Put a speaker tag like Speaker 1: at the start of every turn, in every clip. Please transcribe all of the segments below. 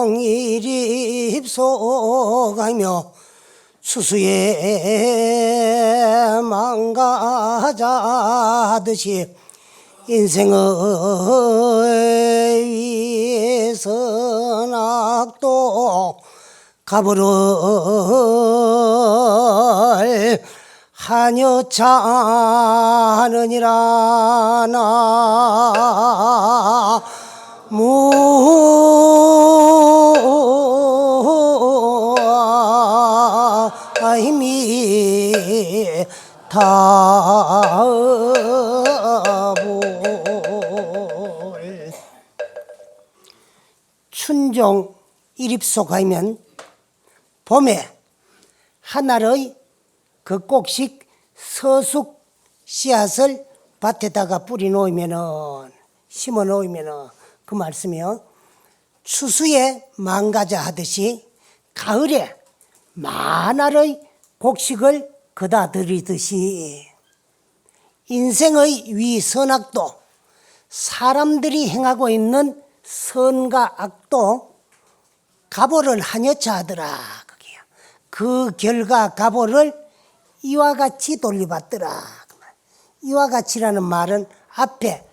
Speaker 1: 춘종일이 휩소가며 수수에 망가자듯이 인생의 위선악도 가버를 하여차느니라 나무아이미 다볼 춘종 일입소 가면 봄에 하나의 그 꼭씩 서숙 씨앗을 밭에다가 뿌리 놓으면은 심어 놓으면은 그 말씀이요. 추수에 망가자 하듯이 가을에 만알의 곡식을 거다 들이듯이 인생의 위선악도 사람들이 행하고 있는 선과 악도 가보를 하여차 하더라. 그 결과 가보를 이와 같이 돌려받더라. 이와 같이라는 말은 앞에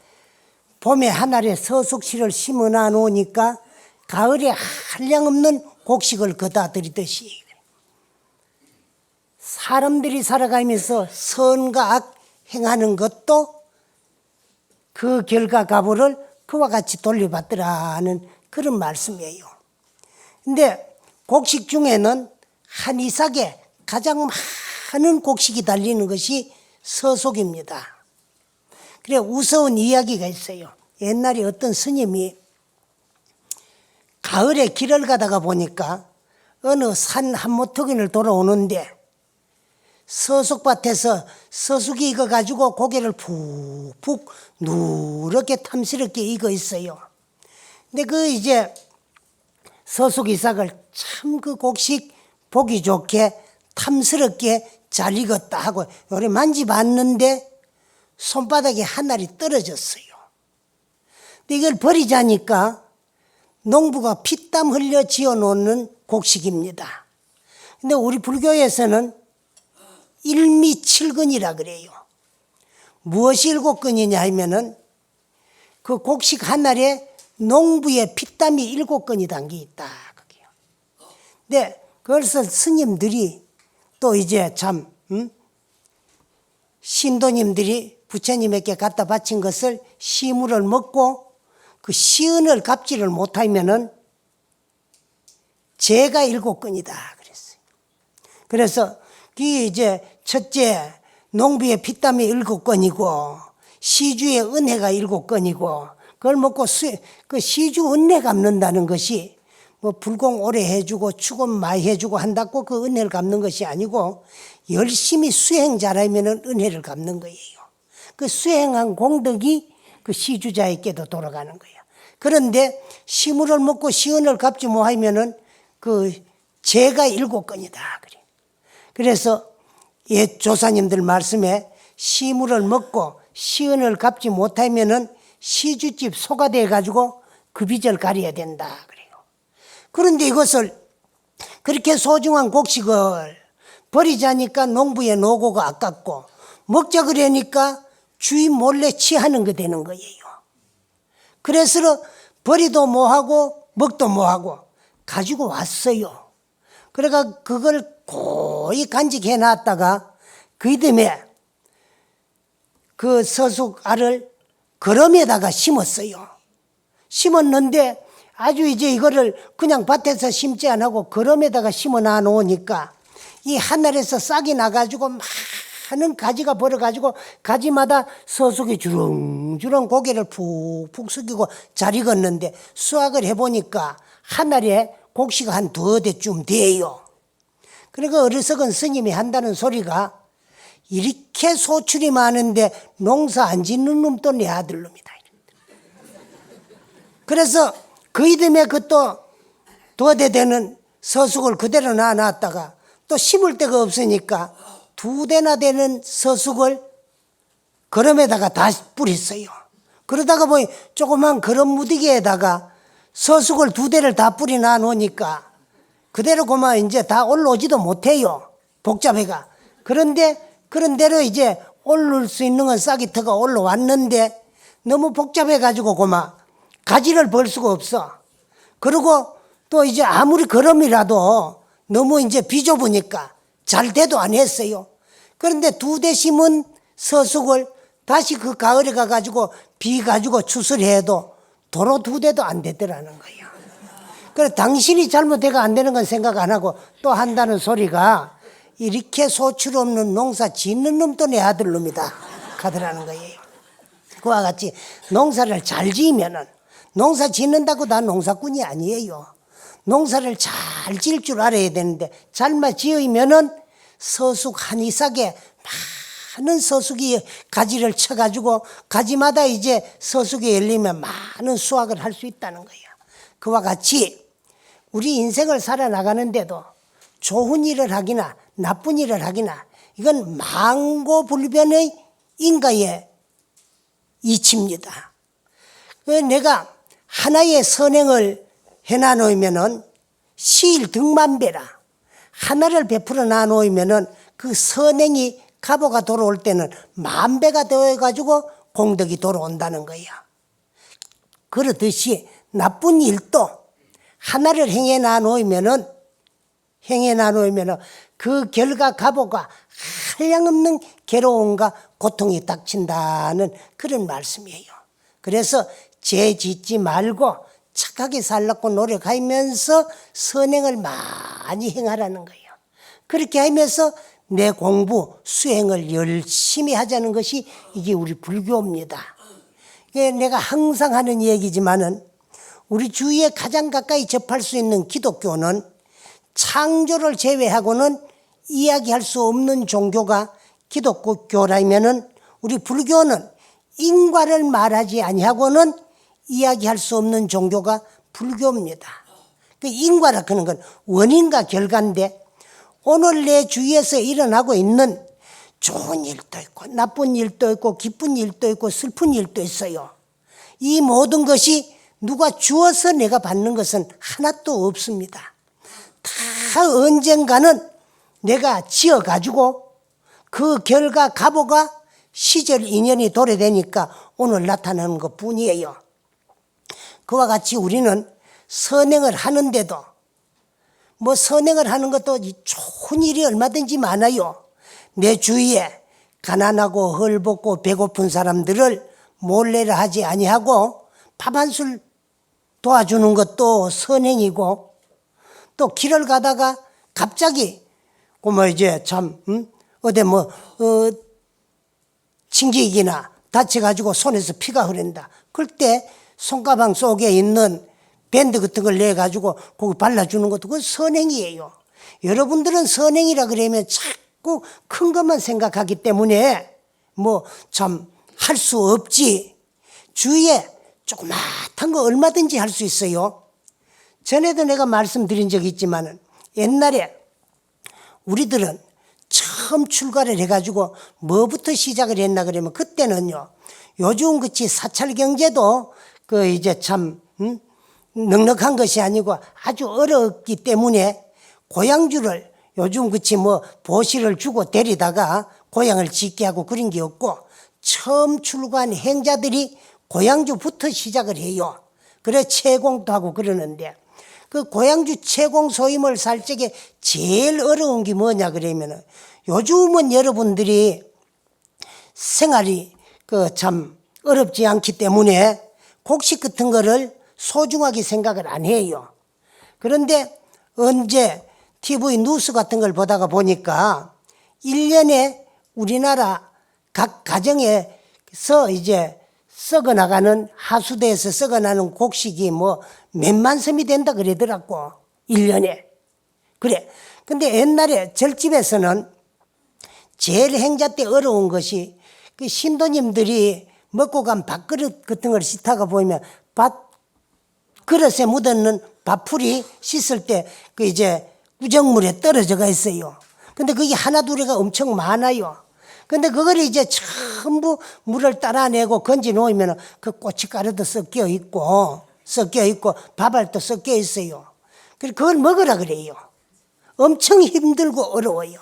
Speaker 1: 봄에 하늘에 서숙씨를 심어놔 놓으니까 가을에 한량없는 곡식을 거다 들이듯이 사람들이 살아가면서 선과 악 행하는 것도 그 결과 가보를 그와 같이 돌려받더라는 그런 말씀이에요. 근데 곡식 중에는 한 이삭에 가장 많은 곡식이 달리는 것이 서숙입니다. 그래 우스운 이야기가 있어요. 옛날에 어떤 스님이 가을에 길을 가다가 보니까 어느 산 한모터기를 돌아오는데 서숙밭에서 서숙이 익어가지고 고개를 푹푹 누렇게 탐스럽게 익어 있어요. 근데 그 이제 서숙 이삭을 참 그 곡식 보기 좋게 탐스럽게 잘 익었다 하고 요래 만져봤는데 손바닥에 한 알이 떨어졌어요. 근데 이걸 버리자니까 농부가 피땀 흘려 지어놓는 곡식입니다. 근데 우리 불교에서는 일미칠근이라 그래요. 무엇이 일곱 근이냐 하면은 그 곡식 한 알에 농부의 피땀이 일곱 근이 담겨 있다. 근데 그래서 스님들이 또 이제 참 신도님들이 부처님에게 갖다 바친 것을 시물을 먹고 그 시은을 갚지를 못하면은 죄가 일곱 건이다 그랬어요. 그래서 그 이제 첫째 농부의 피땀이 일곱 건이고 시주의 은혜가 일곱 건이고 그걸 먹고 그 시주 은혜 갚는다는 것이 뭐 불공 오래 해주고 축원 많이 해주고 한다고 그 은혜를 갚는 것이 아니고 열심히 수행 잘하면 은혜를 갚는 거예요. 그 수행한 공덕이 그 시주자에게도 돌아가는 거예요. 그런데 시물을 먹고 시은을 갚지 못하면은 그 죄가 일곱 건이다 그래. 그래서 옛 조사님들 말씀에 시물을 먹고 시은을 갚지 못하면은 시주집 소가 돼 가지고 그 빚을 가려야 된다 그래요. 그런데 이것을 그렇게 소중한 곡식을 버리자니까 농부의 노고가 아깝고 먹자 그러니까 주인 몰래 취하는 거 되는 거예요. 그래서 버리도 뭐하고 먹도 뭐하고 가지고 왔어요. 그러니까 그걸 고이 간직해 놨다가 그 이듬해 그 서숙알을 거름에다가 심었어요. 심었는데 아주 이제 이거를 그냥 밭에서 심지 안 하고 거름에다가 심어 놔 놓으니까 이 하늘에서 싹이 나가지고 많은 가지가 벌어가지고 가지마다 서숙이 주렁주렁 고개를 푹푹 숙이고 잘 익었는데 수확을 해보니까 하늘에 곡식이 한 두어 대쯤 돼요. 그러니까 어리석은 스님이 한다는 소리가 이렇게 소출이 많은데 농사 안 짓는 놈도 내 아들 놈이다. 그래서 그 이듬해 그 또 두어 대 되는 서숙을 그대로 놔놨다가 또 심을 데가 없으니까 두 대나 되는 서숙을 거름에다가 다 뿌렸어요. 그러다가 보니 조그만 거름 무디기에다가 서숙을 2대를 다 뿌려 놔 놓으니까 그대로 그만 이제 다 올라오지도 못해요. 복잡해가. 그런데 그런 대로 이제 올릴 수 있는 건 싹이터가 올라왔는데 너무 복잡해가지고 그만 가지를 벌 수가 없어. 그리고 또 이제 아무리 거름이라도 너무 이제 비좁으니까 잘 돼도 안 했어요. 그런데 2대 심은 서숙을 다시 그 가을에 가가지고 비 가지고 추수해도 도로 2대도 안 되더라는 거예요. 그래서 당신이 잘못해가 안 되는 건 생각 안 하고 또 한다는 소리가 이렇게 소출 없는 농사 짓는 놈도 내 아들 놈이다 가더라는 거예요. 그와 같이 농사를 잘 지으면은 농사 짓는다고 다 농사꾼이 아니에요. 농사를 잘 지을 줄 알아야 되는데 잘만 지으면은 서숙 한 이삭에 많은 서숙이 가지를 쳐가지고 가지마다 이제 서숙이 열리면 많은 수확을 할 수 있다는 거예요. 그와 같이 우리 인생을 살아나가는데도 좋은 일을 하기나 나쁜 일을 하기나 이건 망고불변의 인과의 이치입니다. 내가 하나의 선행을 해놔 놓으면은 시일 등만배라. 하나를 베풀어 놔 놓으면은 그 선행이 가보가 돌아올 때는 만배가 되어가지고 공덕이 돌아온다는 거야. 그렇듯이 나쁜 일도 하나를 행해 놔 놓으면은 그 결과 가보가 한량없는 괴로움과 고통이 닥친다는 그런 말씀이에요. 그래서 죄 짓지 말고 착하게 살라고 노력하면서 선행을 많이 행하라는 거예요. 그렇게 하면서 내 공부, 수행을 열심히 하자는 것이 이게 우리 불교입니다. 이게 내가 항상 하는 얘기지만은 우리 주위에 가장 가까이 접할 수 있는 기독교는 창조를 제외하고는 이야기할 수 없는 종교가 기독교라면은 우리 불교는 인과를 말하지 아니하고는 이야기할 수 없는 종교가 불교입니다. 그 인과라 하는 건 원인과 결과인데 오늘 내 주위에서 일어나고 있는 좋은 일도 있고 나쁜 일도 있고 기쁜 일도 있고 슬픈 일도 있어요. 이 모든 것이 누가 주어서 내가 받는 것은 하나도 없습니다. 다 언젠가는 내가 지어가지고 그 결과 가보가 시절 인연이 도래되니까 오늘 나타나는 것 뿐이에요. 그와 같이 우리는 선행을 하는데도 뭐 선행을 하는 것도 좋은 일이 얼마든지 많아요. 내 주위에 가난하고 헐벗고 배고픈 사람들을 몰래라 하지 아니하고 밥 한 술 도와주는 것도 선행이고 또 길을 가다가 갑자기 뭐 이제 참 어디 뭐 칭직이나 다쳐가지고 손에서 피가 흐른다. 그럴 때 손가방 속에 있는 밴드 같은 걸 내가지고 거기 발라주는 것도 그 선행이에요. 여러분들은 선행이라 그러면 자꾸 큰 것만 생각하기 때문에 뭐 참 할 수 없지. 주위에 조그마한 거 얼마든지 할 수 있어요. 전에도 내가 말씀드린 적이 있지만 옛날에 우리들은 처음 출가를 해가지고 뭐부터 시작을 했나 그러면 그때는요. 요즘 그치 사찰 경제도 그 이제 참 넉넉한 것이 아니고 아주 어렵기 때문에 고향주를 요즘 그치 뭐 보시를 주고 데리다가 고향을 짓게 하고 그런 게 없고 처음 출가한 행자들이 고향주부터 시작을 해요. 그래 채공도 하고 그러는데 그 고향주 채공 소임을 살 적에 제일 어려운 게 뭐냐 그러면은 요즘은 여러분들이 생활이 그 참 어렵지 않기 때문에 곡식 같은 거를 소중하게 생각을 안 해요. 그런데 언제 TV 뉴스 같은 걸 보다가 보니까 1년에 우리나라 각 가정에서 이제 썩어나가는 하수대에서 썩어나는 곡식이 뭐 몇만 섬이 된다 그러더라고 1년에. 그래. 근데 옛날에 절집에서는 제일 행자 때 어려운 것이 그 신도님들이 먹고 간 밥그릇 같은 걸 씻다가 보면 밥그릇에 묻었는 밥풀이 씻을 때 그 이제 우정물에 떨어져가 있어요. 근데 그게 하나 둘이가 엄청 많아요. 근데 그걸 이제 전부 물을 따라내고 건져 놓으면 그 고춧가루도 섞여 있고 밥알도 섞여 있어요. 그래서 그걸 먹으라 그래요. 엄청 힘들고 어려워요.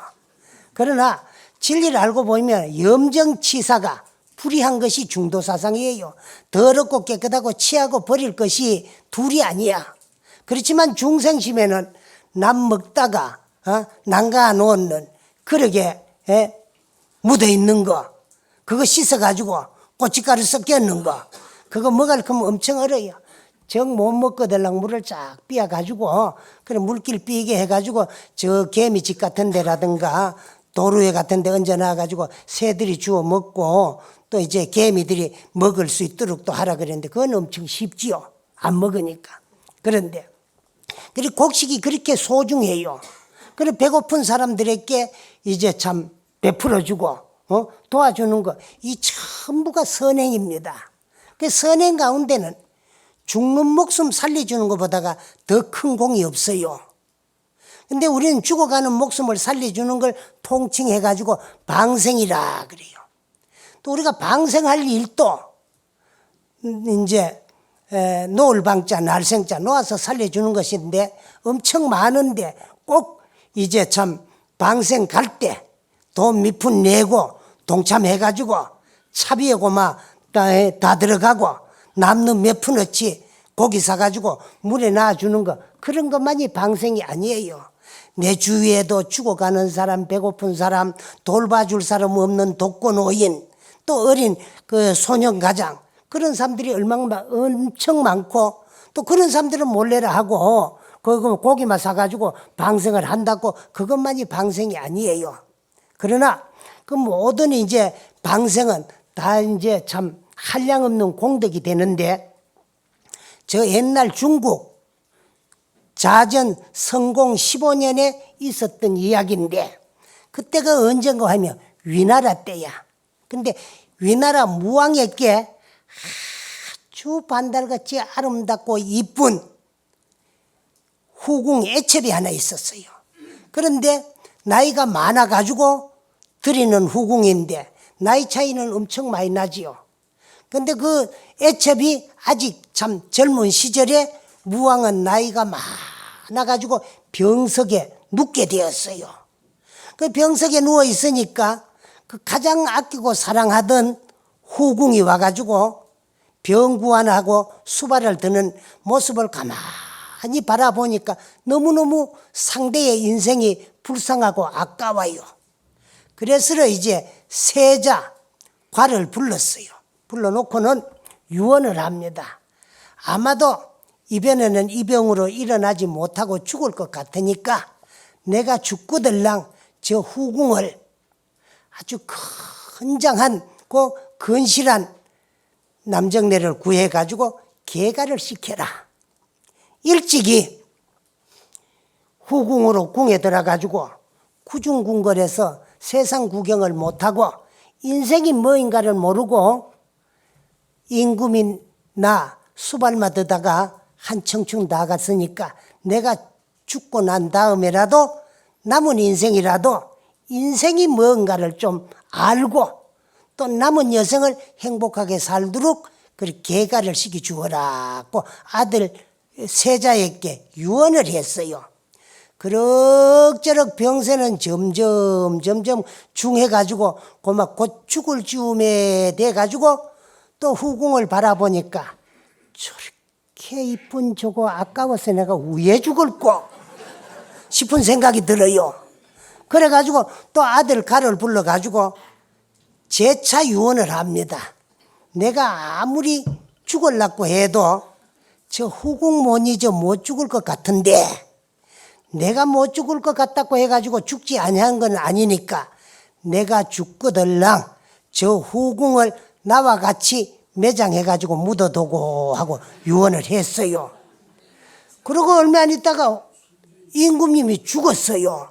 Speaker 1: 그러나 진리를 알고 보면 염정치사가 불의한 것이 중도사상이에요. 더럽고 깨끗하고 취하고 버릴 것이 둘이 아니야. 그렇지만 중생심에는 남 먹다가 난가 놓는 그러게 묻어 있는 거, 그거 씻어가지고 고춧가루 섞여 있는 거, 그거 먹을 거면 엄청 어려요. 정 못 먹거들랑 물을 쫙 삐어가지고 그래 물길 삐게 해가지고 저 개미집 같은 데라든가 도루에 같은 데 얹어놔가지고 새들이 주워 먹고 또 이제 개미들이 먹을 수 있도록 또 하라 그랬는데 그건 엄청 쉽지요. 안 먹으니까. 그런데 그리고 곡식이 그렇게 소중해요. 그래 배고픈 사람들에게 이제 참 베풀어주고 도와주는 거, 이 전부가 선행입니다. 그 선행 가운데는 죽는 목숨 살려주는 것보다가 더 큰 공이 없어요. 근데 우리는 죽어가는 목숨을 살려주는 걸 통칭해가지고 방생이라 그래요. 또 우리가 방생할 일도 이제 놓을 방자 날생자 놓아서 살려주는 것인데 엄청 많은데 꼭 이제 참 방생 갈 때 돈 몇 푼 내고 동참해가지고 차비에 고마 다 들어가고 남는 몇 푼어치 고기 사가지고 물에 놔주는 거, 그런 것만이 방생이 아니에요. 내 주위에도 죽어가는 사람, 배고픈 사람, 돌봐줄 사람 없는 독거노인, 또 어린 그 소년가장, 그런 사람들이 엄청 많고, 또 그런 사람들은 몰래라 하고 고기만 사가지고 방생을 한다고 그것만이 방생이 아니에요. 그러나 그 모든 이제 방생은 다 이제 참 한량없는 공덕이 되는데, 저 옛날 중국 자전 성공 15년에 있었던 이야기인데, 그때가 언젠가 하면 위나라 때야. 근데 위나라 무왕에게 아주 반달같이 아름답고 이쁜 후궁 애첩이 하나 있었어요. 그런데 나이가 많아가지고 드리는 후궁인데 나이 차이는 엄청 많이 나지요. 근데 그 애첩이 아직 참 젊은 시절에 무왕은 나이가 많아가지고 병석에 눕게 되었어요. 그 병석에 누워 있으니까 그 가장 아끼고 사랑하던 후궁이 와가지고 병구안하고 수발을 드는 모습을 가만히 바라보니까 너무너무 상대의 인생이 불쌍하고 아까워요. 그래서 이제 세자 과를 불렀어요. 불러놓고는 유언을 합니다. 아마도 이번에는 이 병으로 일어나지 못하고 죽을 것 같으니까 내가 죽고들랑 저 후궁을 아주 건장한 그 건실한 남정네를 구해가지고 계가를 시켜라. 일찍이 후궁으로 궁에 들어가지고 구중궁궐에서 세상 구경을 못하고 인생이 뭐인가를 모르고 임금인 나 수발마 듣다가 한청춘 나갔으니까 내가 죽고 난 다음에라도 남은 인생이라도 인생이 뭔가를 좀 알고 또 남은 여생을 행복하게 살도록 그렇게 계가를 시켜주어라고 아들 세자에게 유언을 했어요. 그럭저럭 병세는 점점 중해가지고 고막 곧 죽을 즈음에 돼가지고 또 후궁을 바라보니까 저렇게 이쁜 저거 아까워서 내가 왜 죽을꼬 싶은 생각이 들어요. 그래가지고 또 아들 가를 불러가지고 재차 유언을 합니다. 내가 아무리 죽을라고 해도 저 후궁 못 잊어 못 죽을 것 같은데 내가 못 죽을 것 같다고 해가지고 죽지 아니한 건 아니니까 내가 죽거들랑 저 후궁을 나와 같이 매장해가지고 묻어두고 하고 유언을 했어요. 그러고 얼마 안 있다가 임금님이 죽었어요.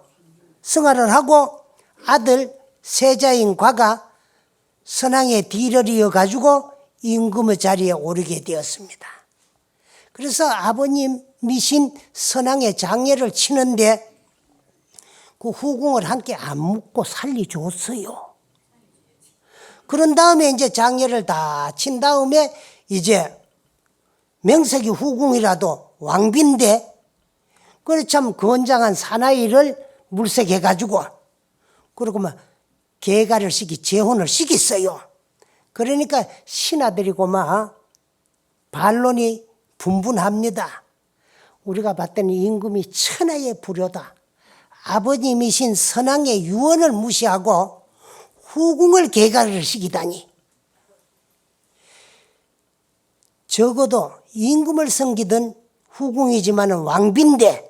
Speaker 1: 승하를 하고 아들 세자인 과가 선왕의 뒤를 이어가지고 임금의 자리에 오르게 되었습니다. 그래서 아버님이신 선왕의 장례를 치는데 그 후궁을 함께 안 묻고 살려줬어요. 그런 다음에 이제 장례를 다 친 다음에 이제 명색이 후궁이라도 왕비인데, 그래 참 건장한 사나이를 물색해가지고, 그리고 막 계가를 재혼을 시켰어요. 그러니까 신하들이고 막 반론이 분분합니다. 우리가 봤더니 임금이 천하의 불효다. 아버님이신 선왕의 유언을 무시하고 후궁을 계가를 시키다니. 적어도 임금을 섬기던 후궁이지만 왕비인데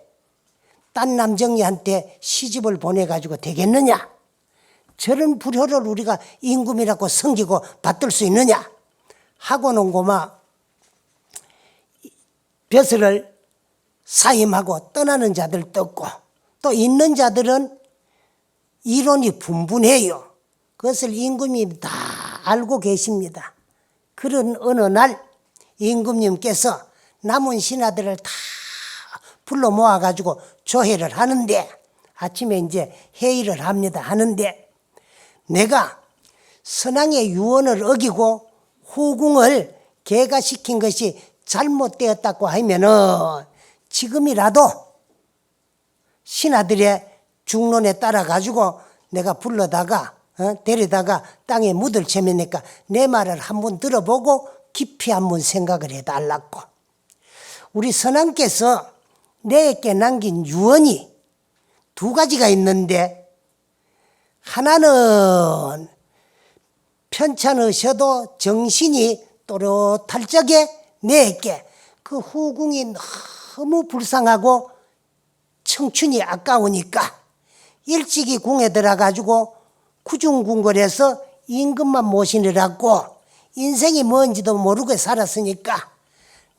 Speaker 1: 딴 남정이한테 시집을 보내가지고 되겠느냐? 저런 불효를 우리가 임금이라고 섬기고 받들 수 있느냐? 하고는 고마 벼슬을 사임하고 떠나는 자들도 없고, 또 있는 자들은 이론이 분분해요. 그것을 임금님이 다 알고 계십니다. 그런 어느 날 임금님께서 남은 신하들을 다 불러 모아가지고 조회를 하는데, 아침에 이제 회의를 합니다. 하는데, 내가 선왕의 유언을 어기고 후궁을 계가시킨 것이 잘못되었다고 하면은 지금이라도 신하들의 중론에 따라 가지고 내가 불러다가 데려다가 땅에 묻을 체면이니까 내 말을 한번 들어보고 깊이 한번 생각을 해달라고. 우리 선왕께서 내게 남긴 유언이 두 가지가 있는데, 하나는 편찮으셔도 정신이 또렷할 적에 내게 그 후궁이 너무 불쌍하고 청춘이 아까우니까 일찍이 궁에 들어가지고 구중궁궐에서 임금만 모시느라고 인생이 뭔지도 모르고 살았으니까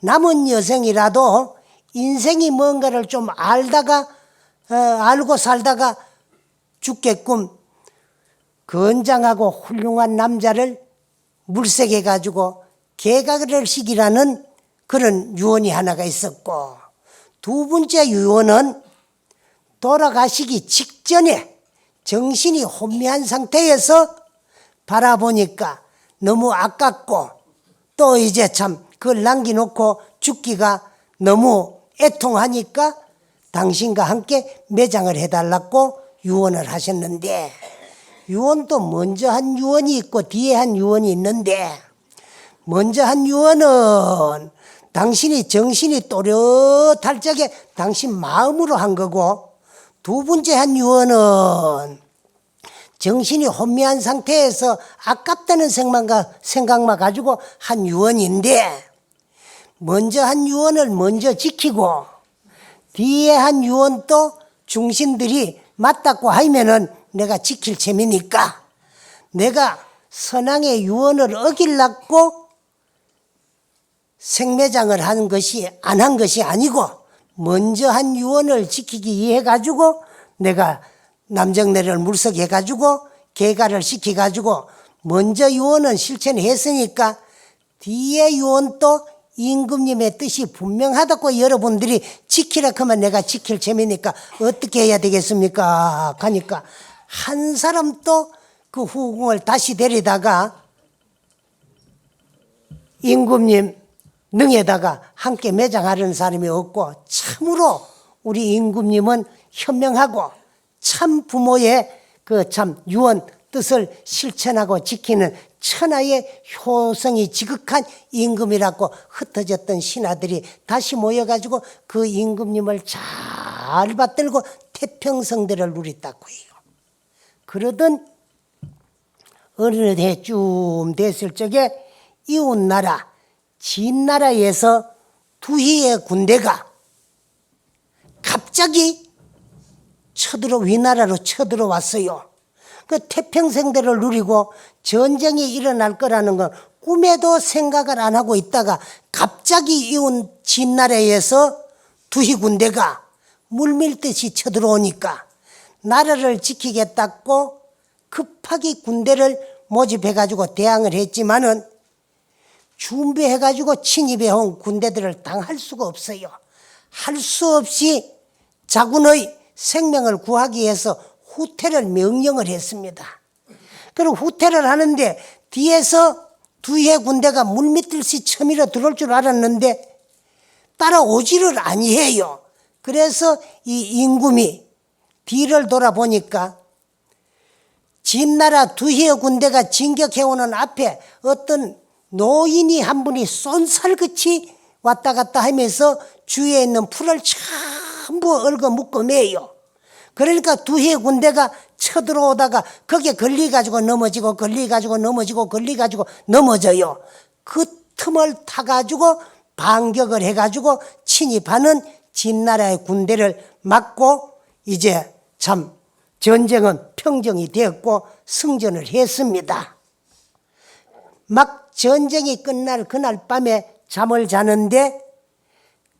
Speaker 1: 남은 여생이라도 인생이 뭔가를 좀 알고 살다가 죽게끔 건장하고 훌륭한 남자를 물색해가지고 계가를 시키라는 그런 유언이 하나가 있었고, 두 번째 유언은 돌아가시기 직전에 정신이 혼미한 상태에서 바라보니까 너무 아깝고, 또 이제 참 그걸 남겨놓고 죽기가 너무 애통하니까 당신과 함께 매장을 해달라고 유언을 하셨는데, 유언도 먼저 한 유언이 있고 뒤에 한 유언이 있는데, 먼저 한 유언은 당신이 정신이 또렷할 적에 당신 마음으로 한 거고, 두 번째 한 유언은 정신이 혼미한 상태에서 아깝다는 생각만 가지고 한 유언인데, 먼저 한 유언을 먼저 지키고 뒤에 한 유언도 중신들이 맞다고 하면은 내가 지킬 셈이니까, 내가 선왕의 유언을 어기려고 생매장을 한 것이 안 한 것이 아니고, 먼저 한 유언을 지키기 위해 가지고 내가 남정네를 물색해 가지고 계가를 시켜 가지고 먼저 유언은 실천했으니까 뒤에 유언도 임금님의 뜻이 분명하다고 여러분들이 지키라 하면 내가 지킬 셈이니까 어떻게 해야 되겠습니까? 하니까 한 사람도 그 후궁을 다시 데리다가 임금님 능에다가 함께 매장하려는 사람이 없고, 참으로 우리 임금님은 현명하고 참 부모의 그 참 유언 뜻을 실천하고 지키는 천하의 효성이 지극한 임금이라고 흩어졌던 신하들이 다시 모여가지고 그 임금님을 잘 받들고 태평성대를 누렸다고 해요. 그러던 어느 해쯤 됐을 적에 이웃나라 진나라에서 두희의 군대가 갑자기 위나라로 쳐들어왔어요. 그 태평성대를 누리고 전쟁이 일어날 거라는 건 꿈에도 생각을 안 하고 있다가 갑자기 이웃 진나라에서 두희 군대가 물밀듯이 쳐들어오니까 나라를 지키겠다고 급하게 군대를 모집해가지고 대항을 했지만은 준비해가지고 침입해온 군대들을 당할 수가 없어요. 할 수 없이 자군의 생명을 구하기 위해서 후퇴를 명령을 했습니다. 그리고 후퇴를 하는데 뒤에서 두해 군대가 물밀듯이 쳐밀어 들어올 줄 알았는데 따라오지를 아니해요. 그래서 이 임금이 뒤를 돌아보니까 진나라 두해 군대가 진격해오는 앞에 어떤 노인이 한 분이 쏜살같이 왔다 갔다 하면서 주위에 있는 풀을 전부 얽어 묶어 매요. 그러니까 두해 군대가 쳐들어오다가 거기에 걸려가지고 넘어지고 걸려가지고 넘어지고 걸려가지고 넘어져요. 그 틈을 타가지고 반격을 해가지고 침입하는 진나라의 군대를 막고 이제 참 전쟁은 평정이 되었고 승전을 했습니다. 막 전쟁이 끝날 그날 밤에 잠을 자는데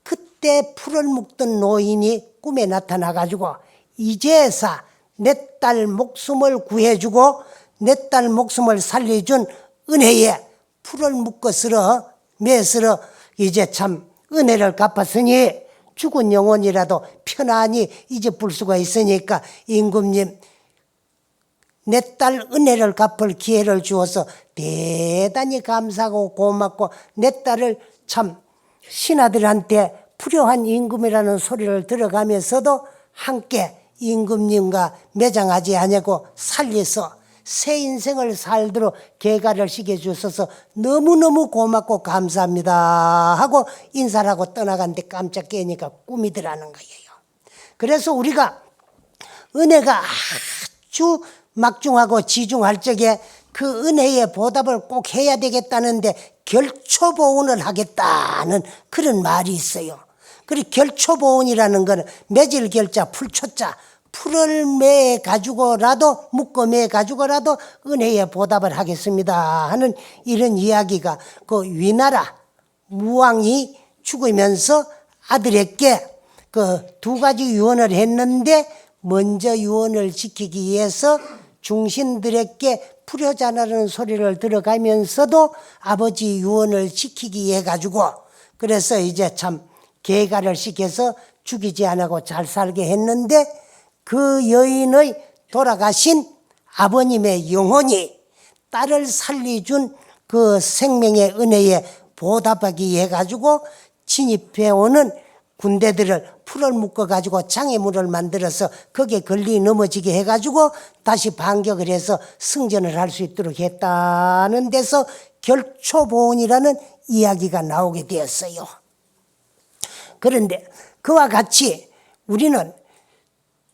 Speaker 1: 그때 풀을 묶던 노인이 꿈에 나타나가지고 이제사 내 딸 목숨을 구해주고 내 딸 목숨을 살려준 은혜에 풀을 묶었으러 매스러 이제 참 은혜를 갚았으니 죽은 영혼이라도 편안히 잊어볼 수가 있으니까 임금님 내 딸 은혜를 갚을 기회를 주어서 대단히 감사하고 고맙고 내 딸을 참 신하들한테 불효한 임금이라는 소리를 들어가면서도 함께 임금님과 매장하지 아니하고 살려서 새 인생을 살도록 계가를 시켜주셔서 너무너무 고맙고 감사합니다 하고 인사를 하고 떠나갔는데 깜짝 깨니까 꿈이더라는 거예요. 그래서 우리가 은혜가 아주 막중하고 지중할 적에 그 은혜의 보답을 꼭 해야 되겠다는데 결초보온을 하겠다는 그런 말이 있어요. 그리고 결초보온이라는 거는 매질 결자 풀초자 풀을 매 가지고라도 묶어 매 가지고라도 은혜의 보답을 하겠습니다 하는 이런 이야기가 그 위나라 무왕이 죽으면서 아들에게 그 두 가지 유언을 했는데 먼저 유언을 지키기 위해서 중신들에게 불효자라는 소리를 들어가면서도 아버지 유언을 지키기 위해 가지고 그래서 이제 참 계가를 시켜서 죽이지 않고 잘 살게 했는데 그 여인의 돌아가신 아버님의 영혼이 딸을 살려준 그 생명의 은혜에 보답하기 위해 가지고 진입해오는 군대들을 풀을 묶어가지고 장애물을 만들어서 거기에 걸리 넘어지게 해가지고 다시 반격을 해서 승전을 할 수 있도록 했다는 데서 결초보온이라는 이야기가 나오게 되었어요. 그런데 그와 같이 우리는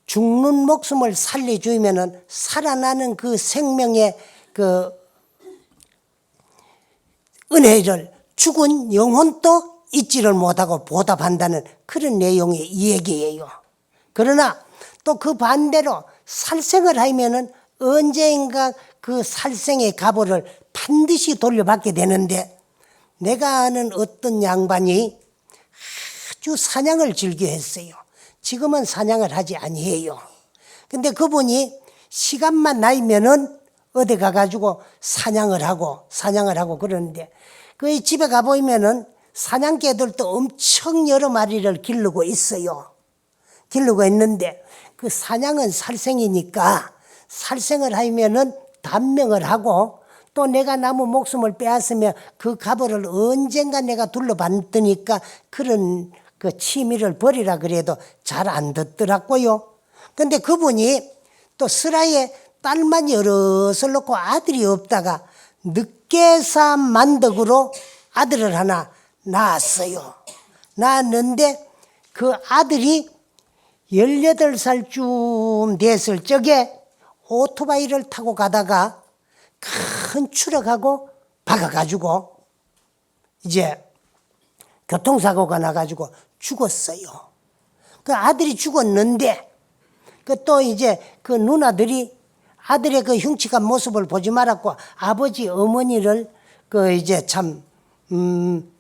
Speaker 1: 죽는 목숨을 살려주면은 살아나는 그 생명의 그 은혜를 죽은 영혼도 잊지를 못하고 보답한다는 그런 내용의 이야기예요. 그러나 또 그 반대로 살생을 하면은 언젠가 그 살생의 값을 반드시 돌려받게 되는데 내가 아는 어떤 양반이 아주 사냥을 즐겨 했어요. 지금은 사냥을 하지 아니해요. 근데 그분이 시간만 나면은 어디 가가지고 사냥을 하고 그러는데 그 집에 가보면은 사냥개들도 엄청 여러 마리를 기르고 있어요. 기르고 있는데 그 사냥은 살생이니까 살생을 하면은 단명을 하고 또 내가 나무 목숨을 빼앗으면 그 값을 언젠가 내가 둘러받으니까 그런 그 취미를 버리라 그래도 잘 안 듣더라고요. 근데 그분이 또 슬하에 딸만 여럿을 놓고 아들이 없다가 늦게사 만덕으로 아들을 하나 낳았어요. 낳았는데 그 아들이 18살쯤 됐을 적에 오토바이를 타고 가다가 큰 추락하고 박아가지고 이제 교통사고가 나가지고 죽었어요. 그 아들이 죽었는데 그 또 이제 그 누나들이 아들의 그 흉측한 모습을 보지 말았고 아버지 어머니를 그 이제 참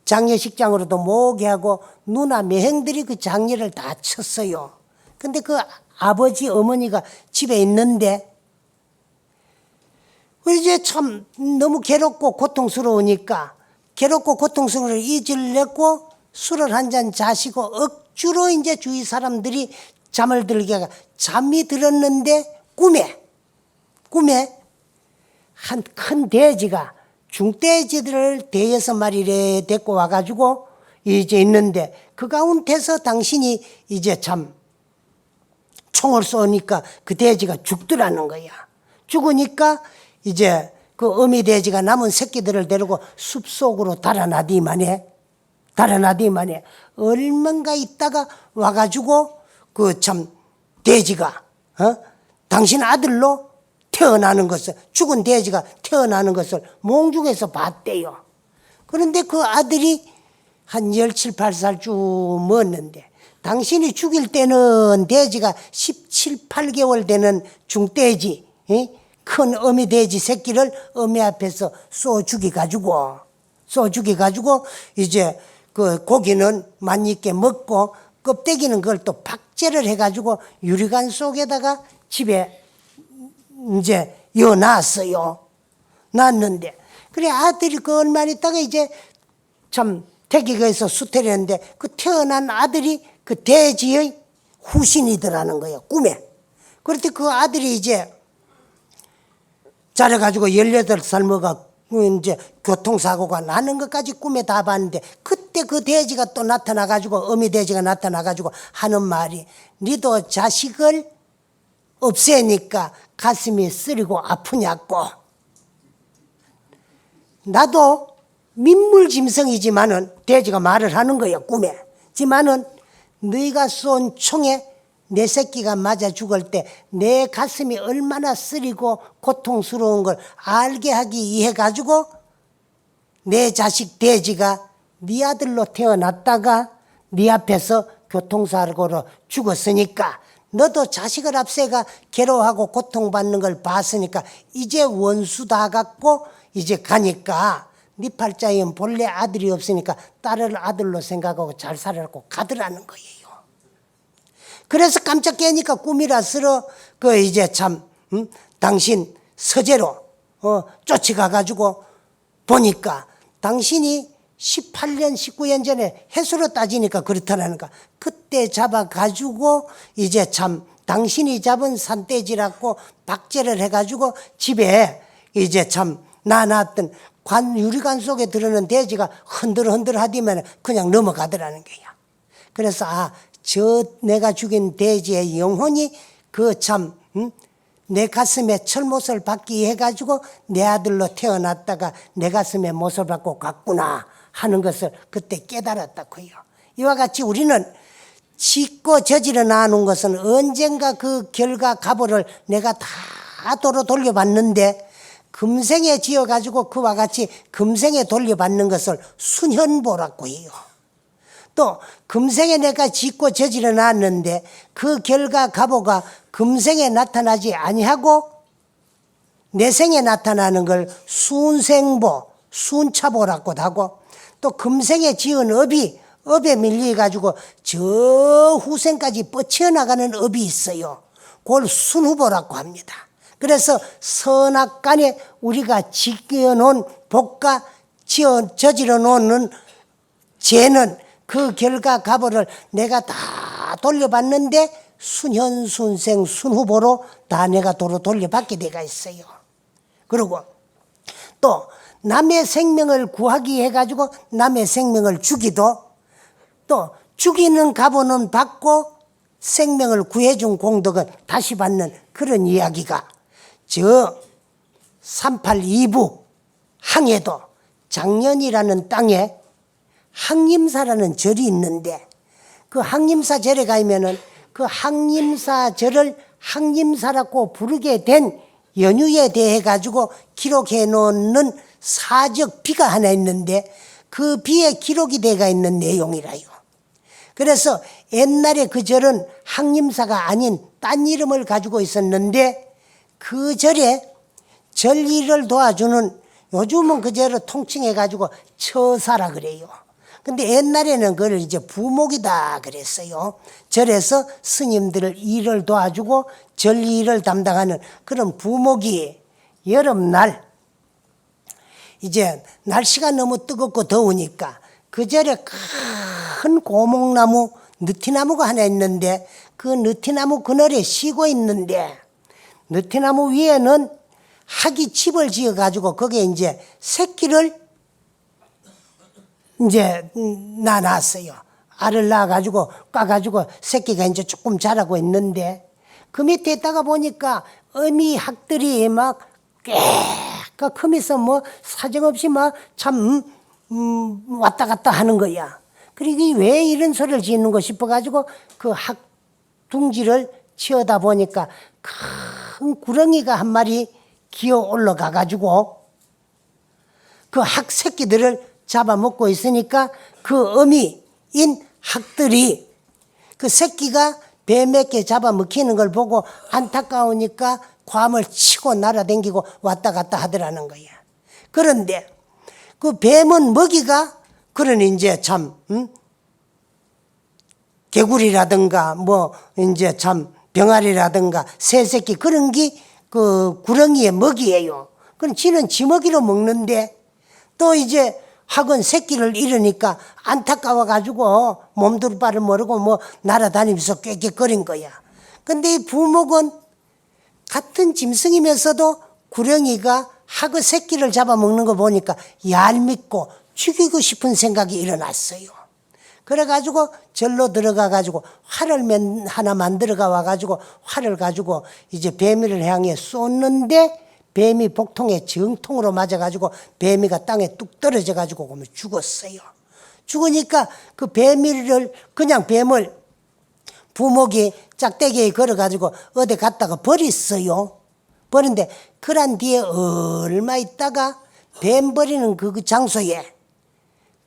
Speaker 1: 장례식장으로도 모게 하고 누나 매행들이 그 장례를 다 쳤어요. 근데 그 아버지 어머니가 집에 있는데 이제 참 너무 괴롭고 고통스러우니까 괴롭고 고통스러움을 잊으려고 술을 한 잔 자시고 억지로 이제 주위 사람들이 잠을 들게 하고 잠이 들었는데 꿈에 한 큰 돼지가 중돼지들을 대여섯 마리를 데리고 와가지고 이제 있는데 그 가운데서 당신이 이제 참 총을 쏘니까 그 돼지가 죽더라는 거야. 죽으니까 이제 그 어미 돼지가 남은 새끼들을 데리고 숲속으로 달아나디만해. 얼마가 있다가 와가지고 그 참 돼지가 당신 아들로 태어나는 것을, 죽은 돼지가 태어나는 것을 몽중에서 봤대요. 그런데 그 아들이 한 17, 8살쯤 먹었는데 당신이 죽일 때는 돼지가 17, 8개월 되는 중돼지, 큰 어미 돼지 새끼를 어미 앞에서 쏘 죽여가지고 이제 그 고기는 맛있게 먹고 껍데기는 그걸 또 박제를 해가지고 유리관 속에다가 집에 이제 놨어요. 놨는데 그래 아들이 그 얼마 있다가 이제 참 태기가에서 수태를 했는데 그 태어난 아들이 그 돼지의 후신이더라는 거예요. 꿈에. 그런데 그 아들이 이제 자라가지고 18살 먹어 이제 교통사고가 나는 것까지 꿈에 다 봤는데 그때 그 돼지가 또 나타나가지고 어미 돼지가 나타나가지고 하는 말이 니도 자식을 없애니까 가슴이 쓰리고 아프냐고. 나도 민물짐승이지만은 돼지가 말을 하는 거예요. 꿈에. 지만은 네가 쏜 총에 내 새끼가 맞아 죽을 때 내 가슴이 얼마나 쓰리고 고통스러운 걸 알게 하기 위해 가지고 내 자식 돼지가 네 아들로 태어났다가 네 앞에서 교통사고로 죽었으니까 너도 자식을 앞세가 괴로워하고 고통받는 걸 봤으니까 이제 원수 다 갖고 이제 가니까 네 팔자에 본래 아들이 없으니까 딸을 아들로 생각하고 잘 살아라고 가더라는 거예요. 그래서 깜짝 깨니까 꿈이라서 그 이제 참 당신 서재로 쫓아가가지고 보니까 당신이 18년 19년 전에 해수로 따지니까 그렇다라는 거. 그때 잡아가지고 이제 참 당신이 잡은 산돼지라고 박제를 해가지고 집에 이제 참 놔놨던 유리관 속에 들어오는 돼지가 흔들흔들 하디만 그냥 넘어가더라는 거야. 그래서 저 내가 죽인 돼지의 영혼이 그 참 내 가슴에 철못을 받기 해가지고 내 아들로 태어났다가 내 가슴에 못을 받고 갔구나 하는 것을 그때 깨달았다고요. 이와 같이 우리는 짓고 저지러 나눈 것은 언젠가 그 결과 가보를 내가 다 도로 돌려봤는데 금생에 지어가지고 그와 같이 금생에 돌려받는 것을 순현보라고 해요. 또 금생에 내가 짓고 저지러 놨는데 그 결과 가보가 금생에 나타나지 아니하고 내생에 나타나는 걸 순생보, 순차보라고도 하고 또 금생에 지은 업에 밀려가지고 저 후생까지 뻗쳐나가는 업이 있어요. 그걸 순후보라고 합니다. 그래서 선악간에 우리가 지어놓은 복과 저지러 놓는 죄는 그 결과 가보를 내가 다 돌려봤는데 순현, 순생, 순후보로 다 내가 도로 돌려받게 돼가 있어요. 그리고 또 남의 생명을 구하기 해가지고 남의 생명을 죽이도 또 죽이는 가보는 받고 생명을 구해준 공덕은 다시 받는 그런 이야기가 저 382부 항해도 장년이라는 땅에 항림사라는 절이 있는데 그 항림사 절에 가면은 그 항림사 절을 항림사라고 부르게 된 연유에 대해 가지고 기록해 놓는 사적 비가 하나 있는데 그 비에 기록이 되어 있는 내용이라요. 그래서 옛날에 그 절은 항림사가 아닌 딴 이름을 가지고 있었는데 그 절에 절 일을 도와주는 요즘은 그 절을 통칭해 가지고 처사라 그래요. 근데 옛날에는 그걸 이제 부목이다 그랬어요. 절에서 스님들을 일을 도와주고 절 일을 담당하는 그런 부목이 여름날 이제 날씨가 너무 뜨겁고 더우니까 그 절에 큰 고목나무, 느티나무가 하나 있는데 그 느티나무 그늘에 쉬고 있는데 느티나무 위에는 학이 집을 지어 가지고 거기에 이제 새끼를 이제 낳았어요. 알을 낳아 가지고 까 가지고 새끼가 이제 조금 자라고 있는데 그 밑에 있다가 보니까 어미 학들이 막 꽤가 크면서 뭐 사정없이 막 참 왔다 갔다 하는 거야. 그리고 왜 이런 소리를 짓는 거 싶어 가지고 그 학 둥지를 치어다 보니까 큰 구렁이가 한 마리 기어 올라가 가지고 그 학 새끼들을 잡아먹고 있으니까 그 어미인 학들이 그 새끼가 뱀에게 잡아먹히는 걸 보고 안타까우니까 괌을 치고 날아다니고 왔다 갔다 하더라는 거야. 그런데 그 뱀은 먹이가 그런 이제 참 개구리라든가 뭐 이제 참 병아리라든가 새새끼 그런 게 그 구렁이의 먹이예요. 그럼 지는 지 먹이로 먹는데 또 이제 학은 새끼를 잃으니까 안타까워 가지고 몸둘 바를 모르고 뭐 날아다니면서 꾀꾀거린 거야. 근데 이 부목은 같은 짐승이면서도 구렁이가 학의 새끼를 잡아먹는 거 보니까 얄밉고 죽이고 싶은 생각이 일어났어요. 그래가지고 절로 들어가가지고 활을 하나 만들어가 와가지고 활을 가지고 이제 뱀이를 향해 쏘는데 뱀이 복통에 정통으로 맞아가지고 뱀이가 땅에 뚝 떨어져가지고 그러면 죽었어요. 죽으니까 그 뱀이를 그냥 뱀을 부목이 짝대기에 걸어가지고 어디 갔다가 버렸어요. 버린데 그런 뒤에 얼마 있다가 뱀 버리는 그 장소에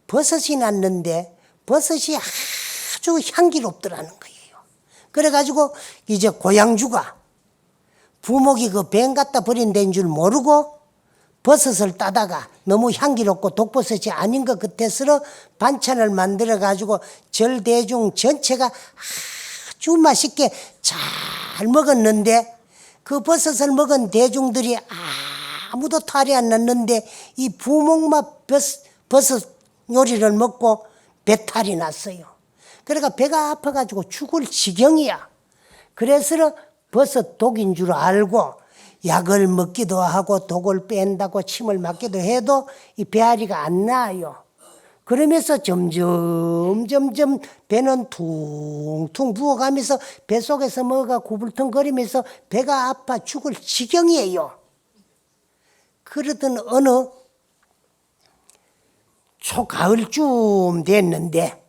Speaker 1: 버섯이 났는데 버섯이 아주 향기롭더라는 거예요. 그래가지고 이제 고양주가 부목이 그 뱀 갖다 버린 데인 줄 모르고 버섯을 따다가 너무 향기롭고 독버섯이 아닌 것 같아서 반찬을 만들어가지고 절대중 전체가 아주 맛있게 잘 먹었는데 그 버섯을 먹은 대중들이 아무도 탈이 안 났는데 이 부목만 버섯 요리를 먹고 배탈이 났어요. 그러니까 배가 아파가지고 죽을 지경이야. 그래서 버섯 독인 줄 알고 약을 먹기도 하고 독을 뺀다고 침을 맞기도 해도 이 배앓이가 안 나아요. 그러면서 점점 배는 퉁퉁 부어가면서 뱃속에서 뭐가 구불텅거리면서 배가 아파 죽을 지경이에요. 그러던 어느 초가을쯤 됐는데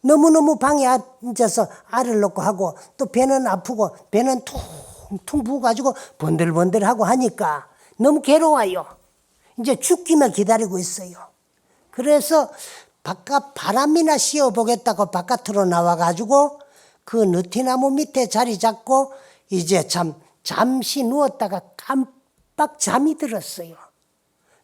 Speaker 1: 너무너무 방에 앉아서 알을 놓고 하고 또 배는 아프고 배는 퉁퉁 부어가지고 번들번들하고 하니까 너무 괴로워요. 이제 죽기만 기다리고 있어요. 그래서 바깥 바람이나 씌워보겠다고 바깥으로 나와가지고 그 느티나무 밑에 자리 잡고 이제 잠시 누웠다가 깜빡 잠이 들었어요.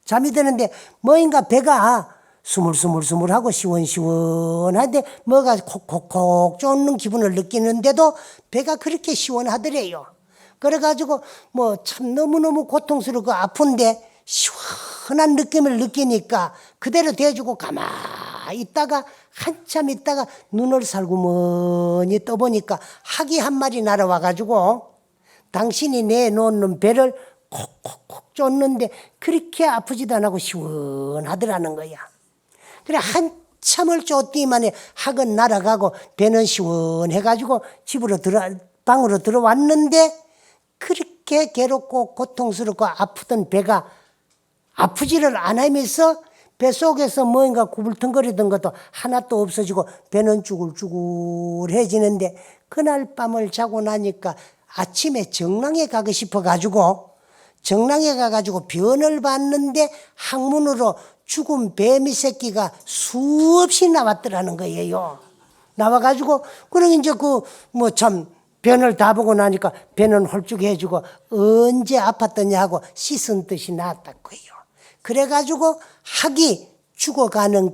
Speaker 1: 잠이 드는데 뭐인가 배가 스물스물하고 시원시원한데 뭐가 콕콕콕 쫓는 기분을 느끼는데도 배가 그렇게 시원하더래요. 그래가지고 뭐 참 너무너무 고통스럽고 아픈데 시원한 느낌을 느끼니까 그대로 대주고 가만히 있다가 한참 있다가 눈을 살구머니 떠보니까 학이 한 마리 날아와가지고 당신이 내놓는 배를 콕콕콕 쫓는데 그렇게 아프지도 않고 시원하더라는 거야. 그래 한참을 쫓더니만에 학은 날아가고 배는 시원해가지고 방으로 들어왔는데 그렇게 괴롭고 고통스럽고 아프던 배가 아프지를 않으면서 뱃속에서 뭔가 구불텅거리던 것도 하나도 없어지고 배는 쭈글쭈글해지는데 그날 밤을 자고 나니까 아침에 정랑에 가고 싶어가지고 정랑에 가가지고 변을 봤는데 항문으로 죽은 뱀이 새끼가 수없이 나왔더라는 거예요. 나와가지고 그러니 이제 변을 다 보고 나니까 배는 홀쭉해지고 언제 아팠더냐 하고 씻은 듯이 나았다고요. 그래가지고 학이 죽어가는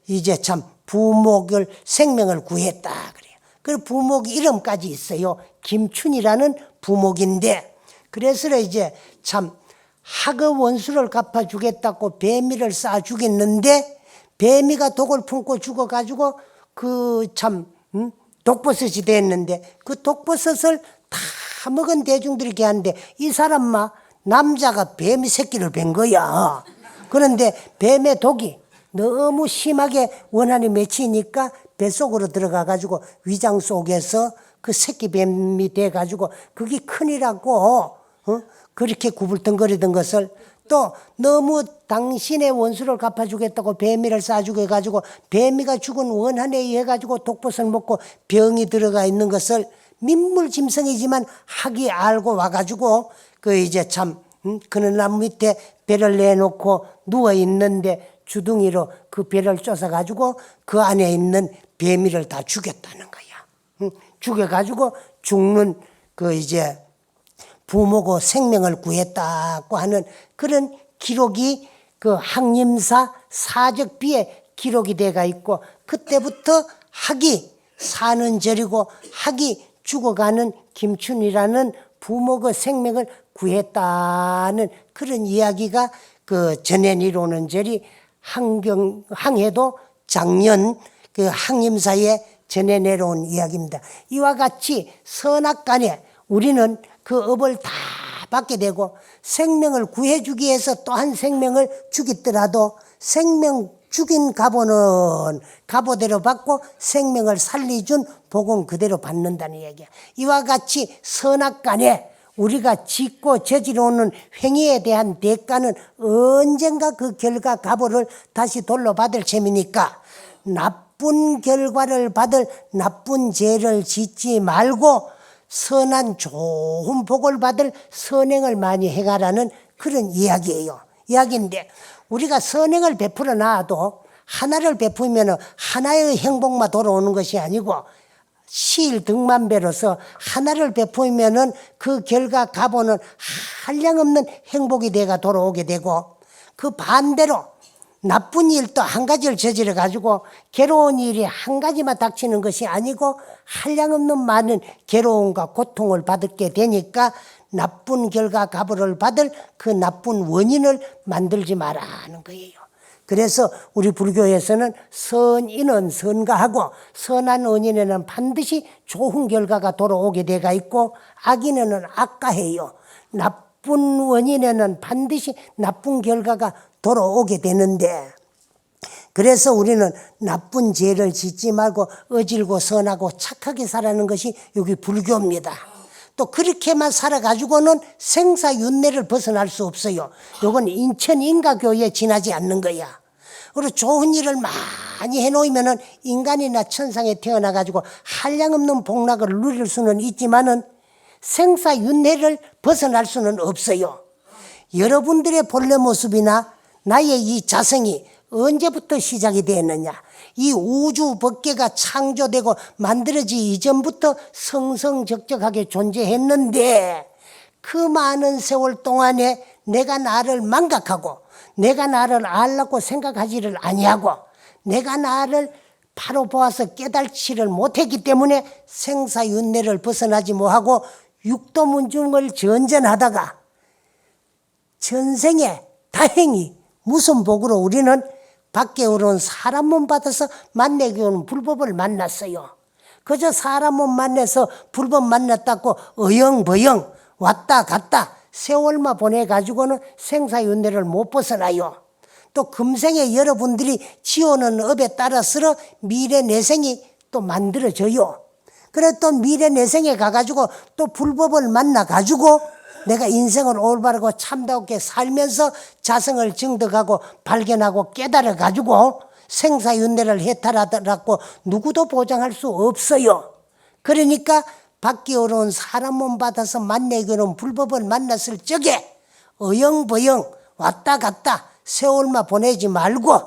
Speaker 1: 이제 부목을 생명을 구했다 그래요. 그 부목 이름까지 있어요. 김춘이라는 부목인데 그래서 이제 학의 원수를 갚아주겠다고 뱀이를 쌓아 죽였는데 뱀이가 독을 품고 죽어가지고 독버섯이 됐는데 그 독버섯을 다 먹은 대중들이 걔한테 이 사람마 남자가 뱀 새끼를 뵌 거야. 그런데 뱀의 독이 너무 심하게 원한이 맺히니까 뱃속으로 들어가가지고 위장 속에서 그 새끼 뱀이 돼가지고 그게 큰이라고 그렇게 구불덩거리던 것을 또 너무 당신의 원수를 갚아주겠다고 뱀이를 쏴주게 해가지고 뱀이가 죽은 원한에 의해 가지고 독봇을 먹고 병이 들어가 있는 것을 민물짐승이지만 학이 알고 와가지고 그 이제 참 그는 나무 밑에 배를 내놓고 누워 있는데 주둥이로 그 배를 쫓아가지고 그 안에 있는 뱀이를 다 죽였다는 거야. 죽여가지고 죽는 그 이제 부모고 생명을 구했다고 하는 그런 기록이 그 항림사 사적비에 기록이 돼가 있고 그때부터 학이 사는 절이고 학이 죽어가는 김춘이라는 부모의 생명을 구했다는 그런 이야기가 그 전해내려오는 절이 항해도 작년 그 항림사에 전해 내려온 이야기입니다. 이와 같이 선악간에 우리는 그 업을 다 받게 되고 생명을 구해주기 위해서 또 한 생명을 죽이더라도 생명 죽인 갑오는 갑오대로 받고 생명을 살리준 복은 그대로 받는다는 얘기야. 이와 같이 선악간에 우리가 짓고 저지르는 행위에 대한 대가는 언젠가 그 결과 갑오를 다시 돌려받을 셈이니까 나쁜 결과를 받을 나쁜 죄를 짓지 말고 선한 좋은 복을 받을 선행을 많이 행하라는 그런 이야기예요. 이야기인데 우리가 선행을 베풀어 놔도 하나를 베풀면 하나의 행복만 돌아오는 것이 아니고 시일 등만배로서 하나를 베풀면 그 결과 갑오는 한량없는 행복이 돼가 돌아오게 되고 그 반대로 나쁜 일도 한 가지를 저지러 가지고 괴로운 일이 한 가지만 닥치는 것이 아니고 한량없는 많은 괴로움과 고통을 받게 되니까 나쁜 결과 갑오를 받을 그 나쁜 원인을 만들지 말라는 거예요. 그래서 우리 불교에서는 선인은 선가하고 선한 원인에는 반드시 좋은 결과가 돌아오게 돼가 있고 악인에는 악가해요. 나쁜 원인에는 반드시 나쁜 결과가 돌아오게 되는데 그래서 우리는 나쁜 죄를 짓지 말고 어질고 선하고 착하게 살아가는 것이 여기 불교입니다. 또 그렇게만 살아가지고는 생사윤회를 벗어날 수 없어요. 이건 인천인가교에 지나지 않는 거야. 그리고 좋은 일을 많이 해놓으면 인간이나 천상에 태어나가지고 한량없는 복락을 누릴 수는 있지만은 생사윤회를 벗어날 수는 없어요. 여러분들의 본래 모습이나 나의 이 자성이 언제부터 시작이 되었느냐. 이 우주 법계가 창조되고 만들어지기 이전부터 성성적적하게 존재했는데 그 많은 세월 동안에 내가 나를 망각하고 내가 나를 알라고 생각하지를 아니하고 내가 나를 바로 보아서 깨달지를 못했기 때문에 생사윤회를 벗어나지 못하고 육도문중을 전전하다가 전생에 다행히 무슨 복으로 우리는 밖에 오른 사람 몸 받아서 만나게 오는 불법을 만났어요. 그저 사람 몸 만나서 불법 만났다고 어영버영 왔다 갔다 세월만 보내가지고는 생사윤회를 못 벗어나요. 또 금생에 여러분들이 지어오는 업에 따라서 미래 내생이 또 만들어져요. 그래 또 미래 내생에 가가지고 또 불법을 만나가지고 내가 인생을 올바르고 참다롭게 살면서 자성을 증득하고 발견하고 깨달아가지고 생사윤회를 해탈하더라고 누구도 보장할 수 없어요. 그러니까 밖에 오른 사람 몸 받아서 만나게 오는 불법을 만났을 적에 어영버영 왔다 갔다 세월만 보내지 말고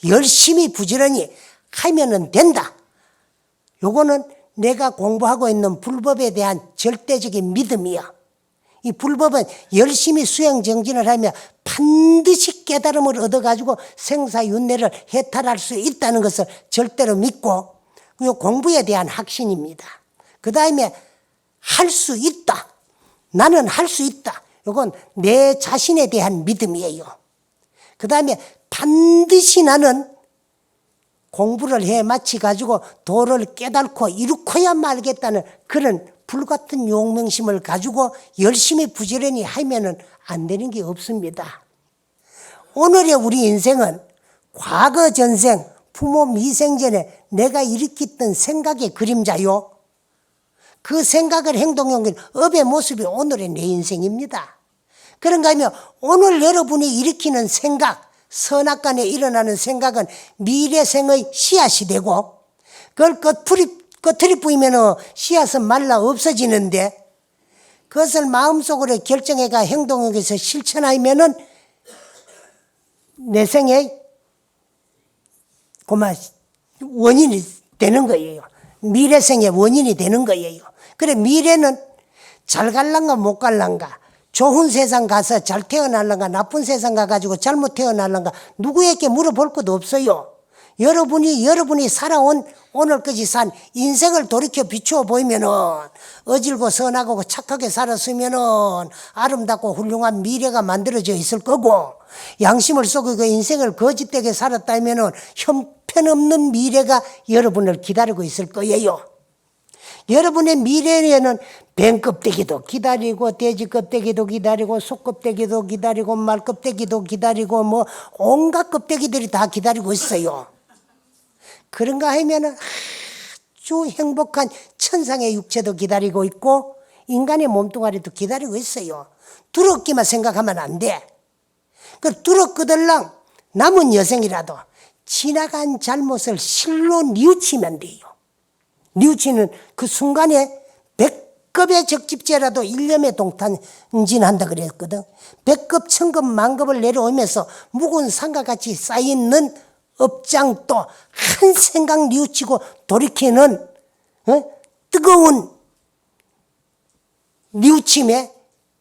Speaker 1: 열심히 부지런히 하면은 된다. 요거는 내가 공부하고 있는 불법에 대한 절대적인 믿음이야. 이 불법은 열심히 수행 정진을 하면 반드시 깨달음을 얻어가지고 생사윤회를 해탈할 수 있다는 것을 절대로 믿고 이 공부에 대한 확신입니다. 그 다음에 할 수 있다. 나는 할 수 있다. 이건 내 자신에 대한 믿음이에요. 그 다음에 반드시 나는 공부를 해 마치가지고 도를 깨달고 이루고야 말겠다는 그런 불같은 용맹심을 가지고 열심히 부지런히 하면은 안 되는 게 없습니다. 오늘의 우리 인생은 과거 전생, 부모 미생전에 내가 일으켰던 생각의 그림자요. 그 생각을 행동한 업의 모습이 오늘의 내 인생입니다. 그런가 하면 오늘 여러분이 일으키는 생각, 선악간에 일어나는 생각은 미래생의 씨앗이 되고 그걸 꺼트리 뿌리면 씨앗은 말라 없어지는데 그것을 마음속으로 결정해가 행동에서 실천하면은 내 생의 원인이 되는 거예요. 미래생의 원인이 되는 거예요. 그래 미래는 잘 갈란가 못 갈란가, 좋은 세상 가서 잘 태어날란가 나쁜 세상 가가지고 잘못 태어날란가 누구에게 물어볼 것도 없어요. 여러분이 살아온 오늘까지 산 인생을 돌이켜 비추어 보이면은 어질고 선하고 착하게 살았으면은 아름답고 훌륭한 미래가 만들어져 있을 거고, 양심을 속이고 인생을 거짓되게 살았다면은 형편없는 미래가 여러분을 기다리고 있을 거예요. 여러분의 미래에는 뱀 껍데기도 기다리고 돼지 껍데기도 기다리고 소 껍데기도 기다리고 말 껍데기도 기다리고 뭐 온갖 껍데기들이 다 기다리고 있어요. 그런가 하면은 아주 행복한 천상의 육체도 기다리고 있고 인간의 몸뚱아리도 기다리고 있어요. 두렵기만 생각하면 안 돼. 그 두렵거들랑 남은 여생이라도 지나간 잘못을 실로 뉘우치면 돼요. 뉘우치는 그 순간에 100급의 적집죄라도 일념에 동탄진한다 그랬거든. 100급, 1000급, 만급을 내려오면서 묵은 산과 같이 쌓이는 업장도 한 생각 뉘우치고 돌이키는 뜨거운 뉘우침에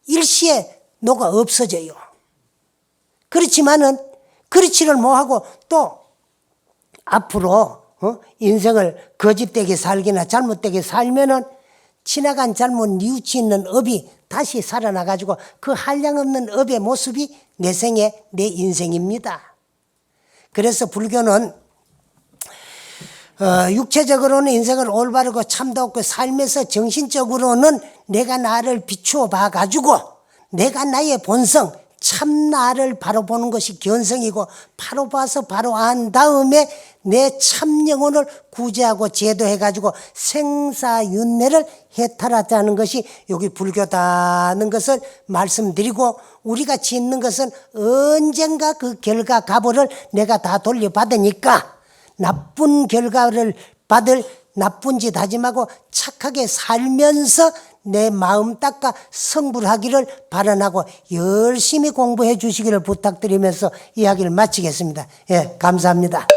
Speaker 1: 일시에 녹아 없어져요. 그렇지만은 그렇지를 못하고 또 앞으로 인생을 거짓되게 살기나 잘못되게 살면은 지나간 잘못 뉘우치는 업이 다시 살아나가지고 그 한량없는 업의 모습이 내 생에 내 인생입니다. 그래서 불교는 육체적으로는 인생을 올바르고 참도 없고 살면서 정신적으로는 내가 나를 비추어 봐가지고 내가 나의 본성 참 나를 바로 보는 것이 견성이고 바로 봐서 바로 안 다음에 내 참 영혼을 구제하고 제도해가지고 생사윤회를 해탈하자는 것이 여기 불교다는 것을 말씀드리고, 우리가 짓는 것은 언젠가 그 결과 값을 내가 다 돌려받으니까 나쁜 결과를 받을 나쁜 짓 하지 말고 착하게 살면서 내 마음 닦아 성불하기를 발언하고 열심히 공부해 주시기를 부탁드리면서 이야기를 마치겠습니다. 예, 감사합니다.